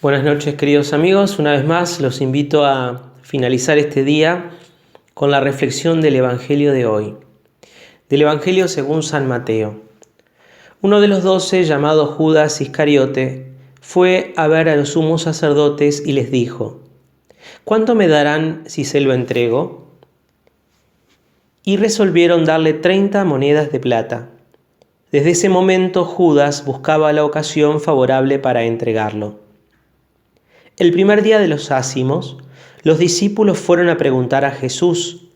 Buenas noches, queridos amigos. Una vez más los invito a finalizar este día con la reflexión del Evangelio de hoy, del Evangelio según San Mateo. Uno de los 12, llamado Judas Iscariote, fue a ver a los sumos sacerdotes y les dijo: ¿cuánto me darán si se lo entrego? Y resolvieron darle 30 monedas de plata. Desde ese momento Judas buscaba la ocasión favorable para entregarlo. El primer día de los ácimos, los discípulos fueron a preguntar a Jesús: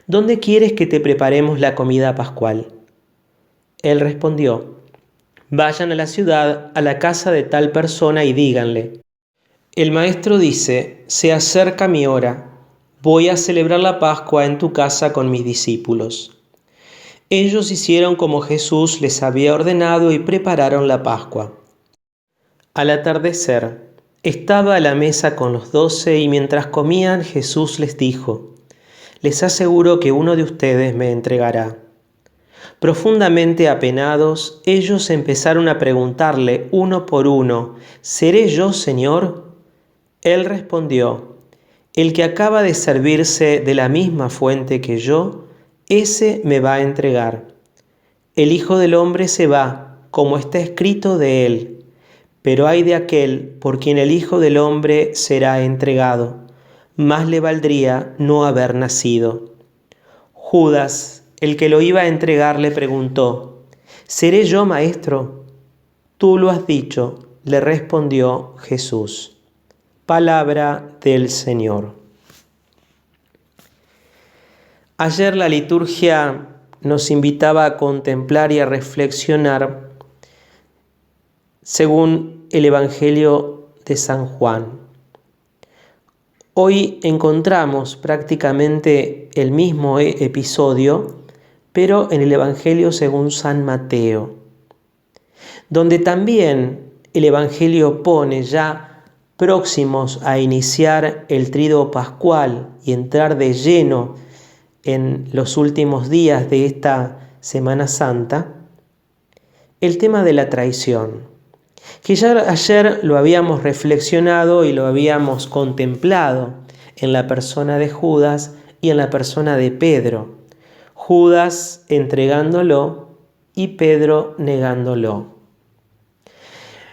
¿dónde quieres que te preparemos la comida pascual? Él respondió: vayan a la ciudad, a la casa de tal persona y díganle: el maestro dice, se acerca mi hora, voy a celebrar la Pascua en tu casa con mis discípulos. Ellos hicieron como Jesús les había ordenado y prepararon la Pascua. Al atardecer, estaba a la mesa con los 12 y mientras comían Jesús les dijo: les aseguro que uno de ustedes me entregará. Profundamente apenados, ellos empezaron a preguntarle uno por uno: ¿seré yo, Señor? Él respondió: el que acaba de servirse de la misma fuente que yo, ese me va a entregar. El Hijo del Hombre se va, como está escrito de él. Pero ay de aquel por quien el Hijo del Hombre será entregado. Más le valdría no haber nacido. Judas, el que lo iba a entregar, le preguntó: ¿seré yo, maestro? Tú lo has dicho, le respondió Jesús. Palabra del Señor. Ayer la liturgia nos invitaba a contemplar y a reflexionar según el Evangelio de San Juan. Hoy encontramos prácticamente el mismo episodio, pero en el Evangelio según San Mateo, donde también el Evangelio pone ya próximos a iniciar el Tríduo Pascual y entrar de lleno en los últimos días de esta Semana Santa, el tema de la traición, que ya ayer lo habíamos reflexionado y lo habíamos contemplado en la persona de Judas y en la persona de Pedro. Judas entregándolo y Pedro negándolo.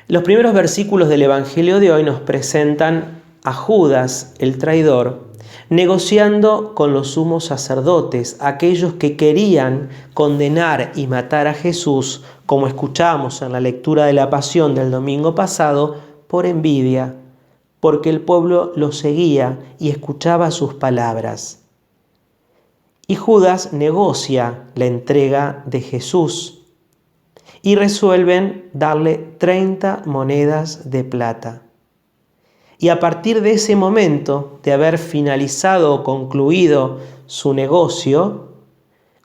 Los primeros versículos del Evangelio de hoy nos presentan a Judas, el traidor, negociando con los sumos sacerdotes, aquellos que querían condenar y matar a Jesús, como escuchamos en la lectura de la Pasión del domingo pasado, por envidia, porque el pueblo lo seguía y escuchaba sus palabras. Y Judas negocia la entrega de Jesús y resuelven darle 30 monedas de plata. Y a partir de ese momento, de haber finalizado o concluido su negocio,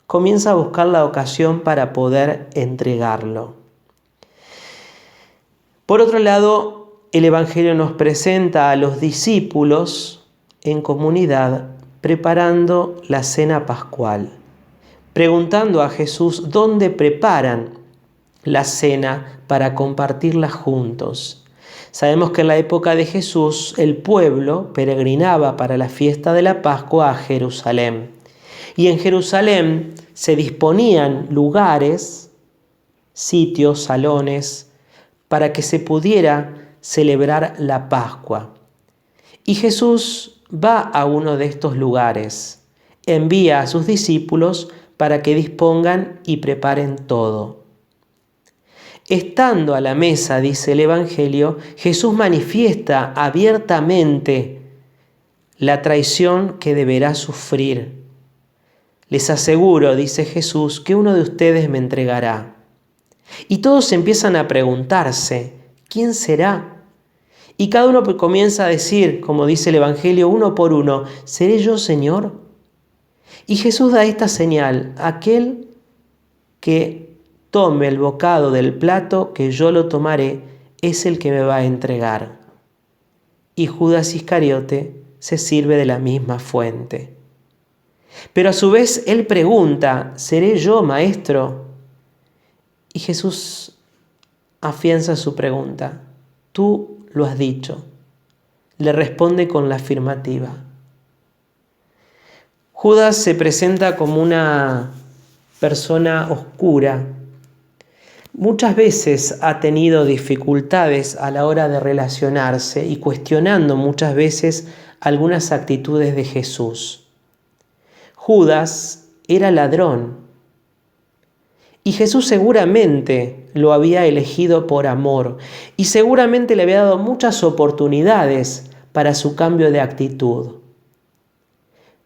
comienza a buscar la ocasión para poder entregarlo. Por otro lado, el Evangelio nos presenta a los discípulos en comunidad preparando la cena pascual, preguntando a Jesús dónde preparan la cena para compartirla juntos. Sabemos que en la época de Jesús el pueblo peregrinaba para la fiesta de la Pascua a Jerusalén. Y en Jerusalén se disponían lugares, sitios, salones, para que se pudiera celebrar la Pascua. Y Jesús va a uno de estos lugares, envía a sus discípulos para que dispongan y preparen todo. Estando a la mesa, dice el Evangelio, Jesús manifiesta abiertamente la traición que deberá sufrir. Les aseguro, dice Jesús, que uno de ustedes me entregará. Y todos empiezan a preguntarse: ¿quién será? Y cada uno comienza a decir, como dice el Evangelio, uno por uno: ¿seré yo, Señor? Y Jesús da esta señal: aquel que tome el bocado del plato que yo lo tomaré, es el que me va a entregar. Y Judas Iscariote se sirve de la misma fuente. Pero a su vez él pregunta: ¿seré yo, maestro? Y Jesús afianza su pregunta: tú lo has dicho, le responde con la afirmativa. Judas se presenta como una persona oscura. Muchas veces ha tenido dificultades a la hora de relacionarse y cuestionando muchas veces algunas actitudes de Jesús. Judas era ladrón y Jesús seguramente lo había elegido por amor y seguramente le había dado muchas oportunidades para su cambio de actitud.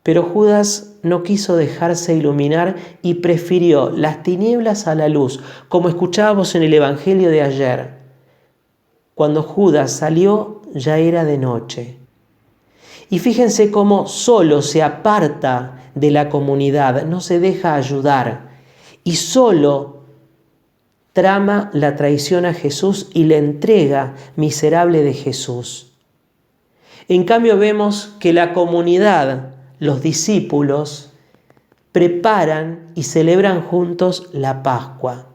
Pero Judas no quiso dejarse iluminar y prefirió las tinieblas a la luz, como escuchábamos en el Evangelio de ayer. Cuando Judas salió, ya era de noche. Y fíjense cómo solo se aparta de la comunidad, no se deja ayudar y solo trama la traición a Jesús y la entrega miserable de Jesús. En cambio vemos que la comunidad, los discípulos, preparan y celebran juntos la Pascua.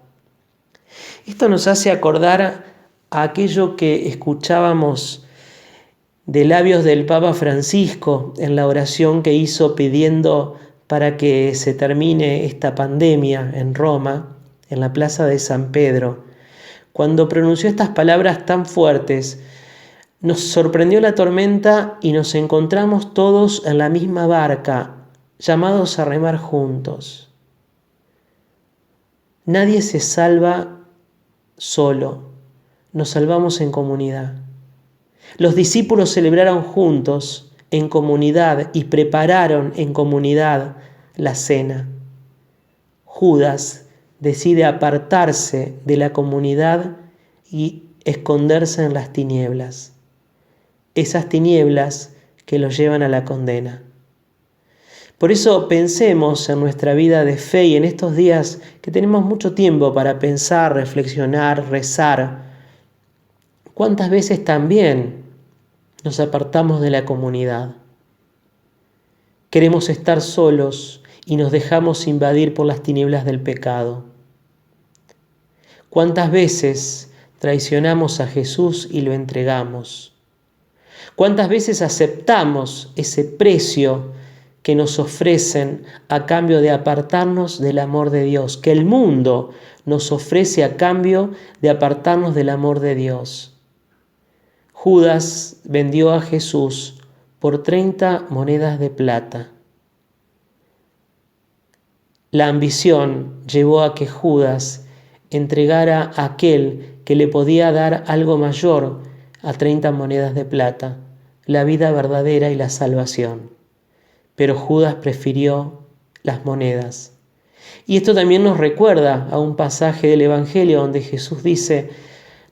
Esto nos hace acordar a aquello que escuchábamos de labios del Papa Francisco en la oración que hizo pidiendo para que se termine esta pandemia en Roma, en la plaza de San Pedro. Cuando pronunció estas palabras tan fuertes, nos sorprendió la tormenta y nos encontramos todos en la misma barca, llamados a remar juntos. Nadie se salva solo, nos salvamos en comunidad. Los discípulos celebraron juntos, en comunidad, y prepararon en comunidad la cena. Judas decide apartarse de la comunidad y esconderse en las tinieblas. Esas tinieblas que los llevan a la condena. Por eso pensemos en nuestra vida de fe y en estos días que tenemos mucho tiempo para pensar, reflexionar, rezar. ¿Cuántas veces también nos apartamos de la comunidad? Queremos estar solos y nos dejamos invadir por las tinieblas del pecado. ¿Cuántas veces traicionamos a Jesús y lo entregamos? ¿Cuántas veces aceptamos ese precio que nos ofrecen a cambio de apartarnos del amor de Dios, que el mundo nos ofrece a cambio de apartarnos del amor de Dios? Judas vendió a Jesús por 30 monedas de plata. La ambición llevó a que Judas entregara a aquel que le podía dar algo mayor a 30 monedas de plata, la vida verdadera y la salvación. Pero Judas prefirió las monedas. Y esto también nos recuerda a un pasaje del Evangelio donde Jesús dice: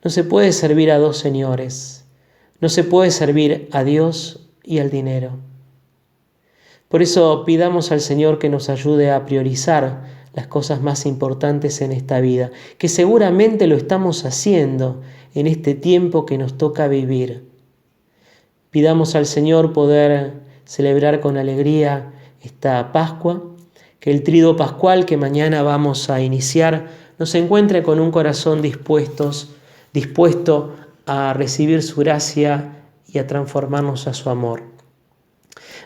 no se puede servir a dos señores, no se puede servir a Dios y al dinero. Por eso pidamos al Señor que nos ayude a priorizar las cosas más importantes en esta vida, que seguramente lo estamos haciendo en este tiempo que nos toca vivir. Pidamos al Señor poder celebrar con alegría esta Pascua, que el Tríduo Pascual que mañana vamos a iniciar nos encuentre con un corazón dispuesto a recibir su gracia y a transformarnos a su amor.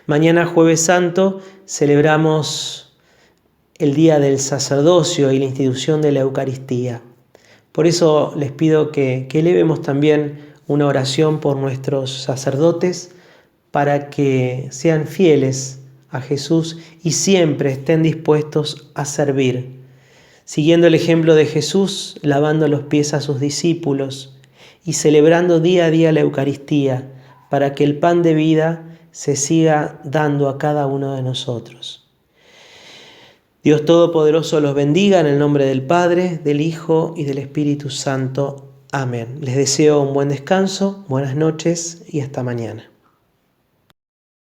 Mañana, Jueves Santo, celebramos el día del sacerdocio y la institución de la Eucaristía. Por eso les pido que elevemos también una oración por nuestros sacerdotes para que sean fieles a Jesús y siempre estén dispuestos a servir, siguiendo el ejemplo de Jesús, lavando los pies a sus discípulos y celebrando día a día la Eucaristía para que el pan de vida se siga dando a cada uno de nosotros. Dios Todopoderoso los bendiga en el nombre del Padre, del Hijo y del Espíritu Santo. Amén. Les deseo un buen descanso, buenas noches y hasta mañana.